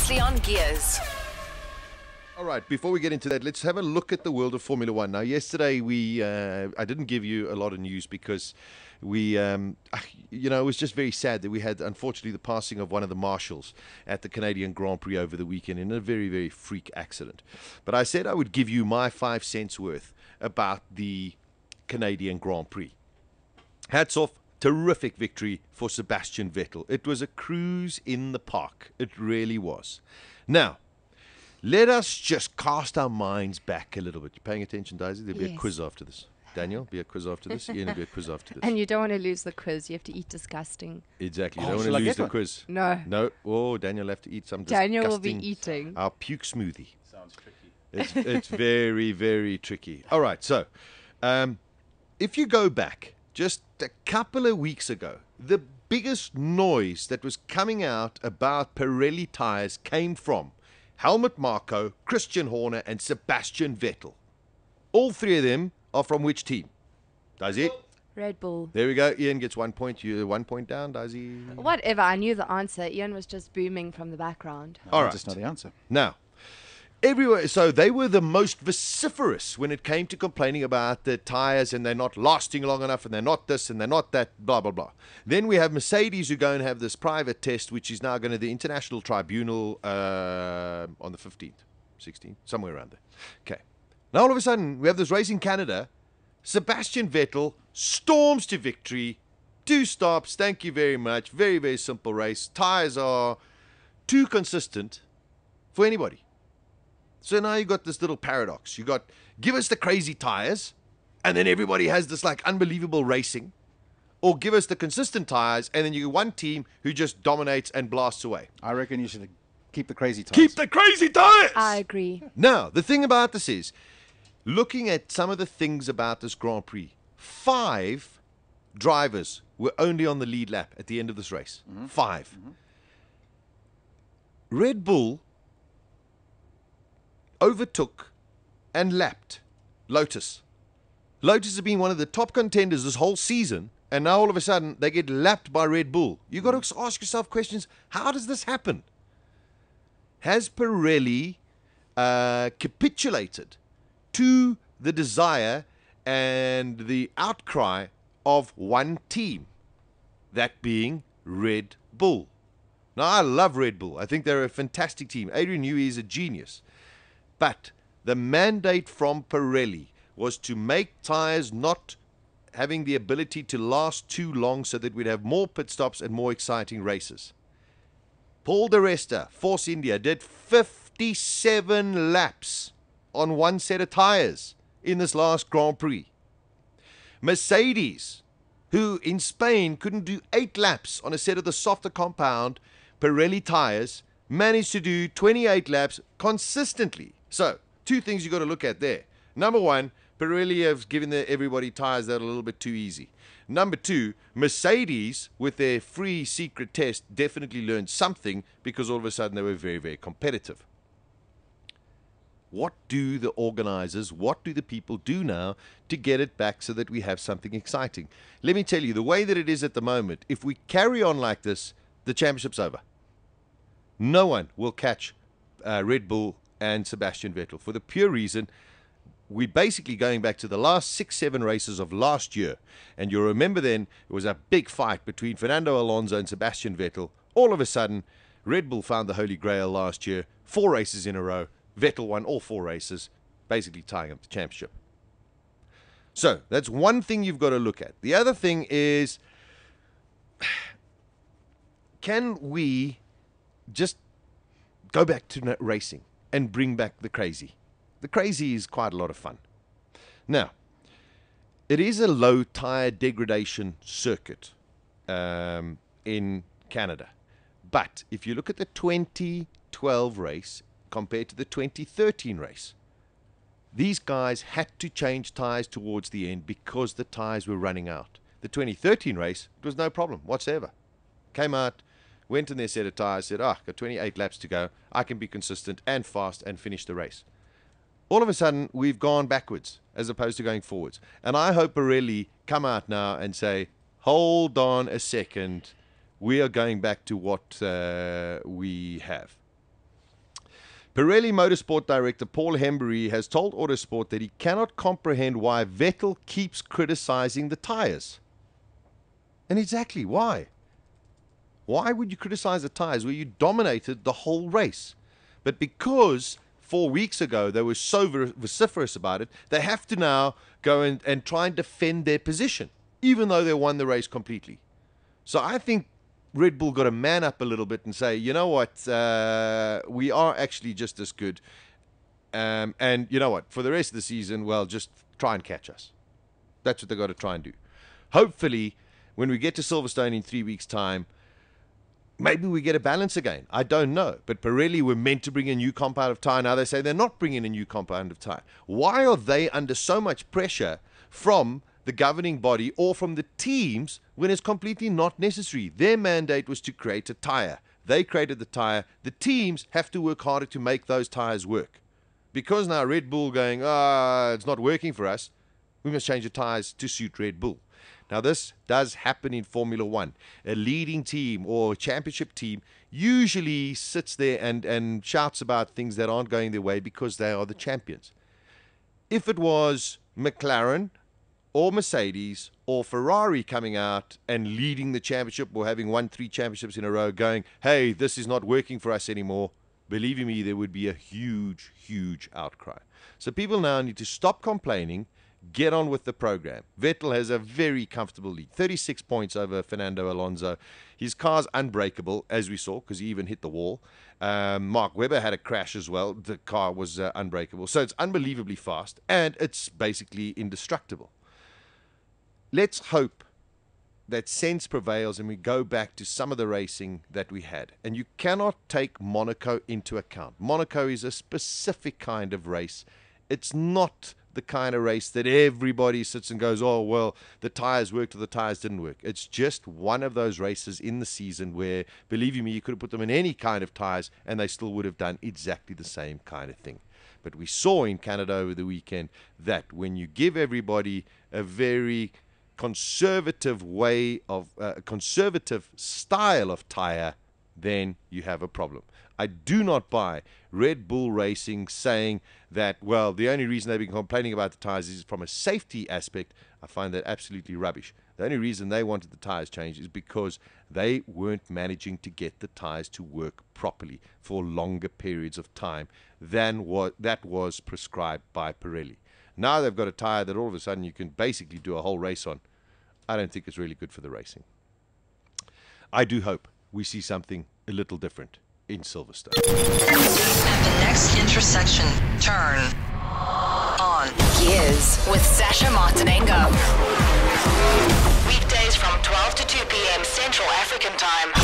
Previously on Gears. All right, before we get into that, let's have a look at the world of Formula One. Now, yesterday I didn't give you a lot of news because it was just very sad that we had, unfortunately, the passing of one of the marshals at the Canadian Grand Prix over the weekend in a very, very freak accident. But I said I would give you my 5 cents worth about the Canadian Grand Prix. Hats off. Terrific victory for Sebastian Vettel. It was a cruise in the park. It really was. Now, let us just cast our minds back a little bit. You paying attention, Daisy? There'll be a quiz after this. Daniel, be a quiz after this. Ian, will be a quiz after this. And you don't want to lose the quiz. You have to eat disgusting. Exactly. You don't want to lose the quiz. No. No. Oh, Daniel will have to eat some Daniel will be disgusting- eating. Our puke smoothie. Sounds tricky. It's very, very tricky. All right, so if you go back just a couple of weeks ago, the biggest noise that was coming out about Pirelli tyres came from Helmut Marko, Christian Horner, and Sebastian Vettel. All three of them are from which team? Daisy? Red Bull. There we go. Ian gets 1 point. You 1 point down, Daisy. Whatever. I knew the answer. Ian was just booming from the background. All right. Just not the answer. Now, everywhere, so they were the most vociferous when it came to complaining about the tyres and they're not lasting long enough and they're not this and they're not that, blah, blah, blah. Then we have Mercedes who go and have this private test, which is now going to the International Tribunal on the 15th, 16th, somewhere around there. Okay. Now all of a sudden, we have this race in Canada. Sebastian Vettel storms to victory. 2 stops, thank you very much. Very, very simple race. Tyres are too consistent for anybody. So now you got this little paradox. You got, give us the crazy tires, and then everybody has this like unbelievable racing. Or give us the consistent tires, and then you get one team who just dominates and blasts away. I reckon you should keep the crazy tires. Keep the crazy tires! I agree. Now, the thing about this is, looking at some of the things about this Grand Prix, 5 drivers were only on the lead lap at the end of this race. 5. Red Bull overtook and lapped Lotus. Lotus has been one of the top contenders this whole season, and now all of a sudden they get lapped by Red Bull. You've got to ask yourself questions. How does this happen? Has Pirelli capitulated to the desire and the outcry of one team, that being Red Bull? Now, I love Red Bull. I think they're a fantastic team. Adrian Newey is a genius. But the mandate from Pirelli was to make tyres not having the ability to last too long so that we'd have more pit stops and more exciting races. Paul Di Resta, Force India, did 57 laps on one set of tyres in this last Grand Prix. Mercedes, who in Spain couldn't do 8 laps on a set of the softer compound Pirelli tyres, managed to do 28 laps consistently. So, 2 things you've got to look at there. Number 1, Pirelli have given everybody tyres that are a little bit too easy. Number 2, Mercedes, with their free secret test, definitely learned something because all of a sudden they were very, very competitive. What do the organizers, what do the people do now to get it back so that we have something exciting? Let me tell you, the way that it is at the moment, if we carry on like this, the championship's over. No one will catch Red Bull and Sebastian Vettel for the pure reason we're basically going back to the last 6-7 races of last year. And you'll remember then it was a big fight between Fernando Alonso and Sebastian Vettel. All of a sudden, Red Bull found the Holy Grail last year, 4 races in a row. Vettel won all 4 races, basically tying up the championship. So that's one thing you've got to look at. The other thing is, can we just go back to racing and bring back the crazy? The crazy is quite a lot of fun. Now, it is a low tire degradation circuit in Canada. But if you look at the 2012 race compared to the 2013 race, these guys had to change tires towards the end because the tires were running out. The 2013 race, it was no problem whatsoever. Came out, went in their set of tires, said, got 28 laps to go. I can be consistent and fast and finish the race. All of a sudden, we've gone backwards as opposed to going forwards. And I hope Pirelli come out now and say, hold on a second, we are going back to what we have. Pirelli Motorsport Director Paul Hembury has told Autosport that he cannot comprehend why Vettel keeps criticizing the tyres. And exactly why? Why would you criticize the tyres where you dominated the whole race? But because 4 weeks ago they were so vociferous about it, they have to now go and try and defend their position, even though they won the race completely. So I think Red Bull got to man up a little bit and say, you know what, we are actually just as good. And you know what, for the rest of the season, well, just try and catch us. That's what they've got to try and do. Hopefully, when we get to Silverstone in 3 weeks' time, maybe we get a balance again. I don't know. But Pirelli were meant to bring a new compound of tyre. Now they say they're not bringing a new compound of tyre. Why are they under so much pressure from the governing body or from the teams when it's completely not necessary? Their mandate was to create a tyre. They created the tyre. The teams have to work harder to make those tyres work. Because now Red Bull going, it's not working for us, we must change the tyres to suit Red Bull. Now, this does happen in Formula One. A leading team or a championship team usually sits there and shouts about things that aren't going their way because they are the champions. If it was McLaren or Mercedes or Ferrari coming out and leading the championship or having won 3 championships in a row going, hey, this is not working for us anymore, believe me, there would be a huge, huge outcry. So people now need to stop complaining, get on with the program. Vettel has a very comfortable lead, 36 points over Fernando Alonso. His car's unbreakable, as we saw, because he even hit the wall. Mark Webber had a crash as well. The car was unbreakable. So it's unbelievably fast, and it's basically indestructible. Let's hope that sense prevails and we go back to some of the racing that we had. And you cannot take Monaco into account. Monaco is a specific kind of race. It's not the kind of race that everybody sits and goes, oh, well, the tyres worked or the tyres didn't work. It's just one of those races in the season where, believe you me, you could have put them in any kind of tyres and they still would have done exactly the same kind of thing. But we saw in Canada over the weekend that when you give everybody a very conservative way of conservative style of tyre, then you have a problem. I do not buy Red Bull Racing saying that, well, the only reason they've been complaining about the tyres is from a safety aspect. I find that absolutely rubbish. The only reason they wanted the tyres changed is because they weren't managing to get the tyres to work properly for longer periods of time than what that was prescribed by Pirelli. Now they've got a tyre that all of a sudden you can basically do a whole race on. I don't think it's really good for the racing. I do hope we see something a little different in Silverstone. At the next intersection, turn on Gears with Sasha Martinengo. weekdays from 12 to 2 p.m. Central African Time.